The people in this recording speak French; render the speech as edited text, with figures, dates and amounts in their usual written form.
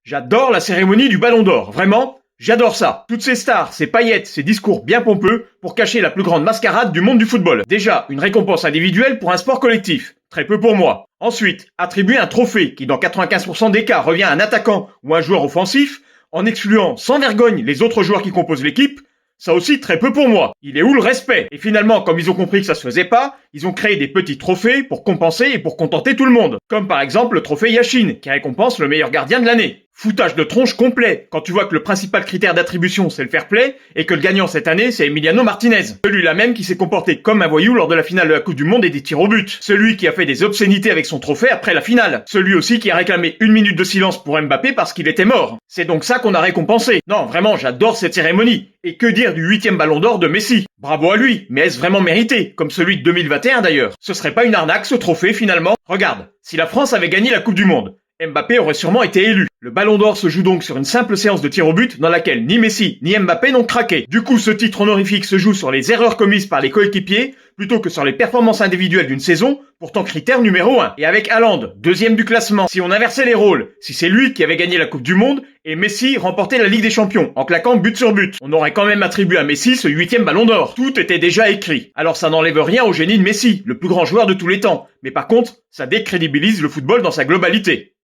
J'adore la cérémonie du Ballon d'Or, vraiment, j'adore ça. Toutes ces stars, ces paillettes, ces discours bien pompeux pour cacher la plus grande mascarade du monde du football. Déjà, une récompense individuelle pour un sport collectif. Très peu pour moi. Ensuite, attribuer un trophée qui dans 95% des cas revient à un attaquant ou un joueur offensif, en excluant sans vergogne les autres joueurs qui composent l'équipe, ça aussi très peu pour moi. Il est où le respect? Et finalement, comme ils ont compris que ça se faisait pas, ils ont créé des petits trophées pour compenser et pour contenter tout le monde. Comme par exemple le trophée Yashin, qui récompense le meilleur gardien de l'année. Foutage de tronche complet, quand tu vois que le principal critère d'attribution c'est le fair play, et que le gagnant cette année c'est Emiliano Martinez. Celui-là même qui s'est comporté comme un voyou lors de la finale de la Coupe du Monde et des tirs au but. Celui qui a fait des obscénités avec son trophée après la finale. Celui aussi qui a réclamé 1 minute de silence pour Mbappé parce qu'il était mort. C'est donc ça qu'on a récompensé. Non, vraiment, j'adore cette cérémonie. Et que dire du 8e ballon d'or de Messi? Bravo à lui, mais est-ce vraiment mérité? Comme celui de 2021 d'ailleurs. Ce serait pas une arnaque ce trophée finalement? Regarde, si la France avait gagné la Coupe du Monde, Mbappé aurait sûrement été élu. Le Ballon d'Or se joue donc sur une simple séance de tir au but dans laquelle ni Messi ni Mbappé n'ont craqué. Du coup, ce titre honorifique se joue sur les erreurs commises par les coéquipiers plutôt que sur les performances individuelles d'une saison, pourtant critère numéro 1. Et avec Haaland, deuxième du classement, si on inversait les rôles, si c'est lui qui avait gagné la Coupe du Monde et Messi remportait la Ligue des Champions en claquant but sur but, on aurait quand même attribué à Messi ce 8e Ballon d'Or. Tout était déjà écrit. Alors ça n'enlève rien au génie de Messi, le plus grand joueur de tous les temps. Mais par contre, ça décrédibilise le football dans sa globalité.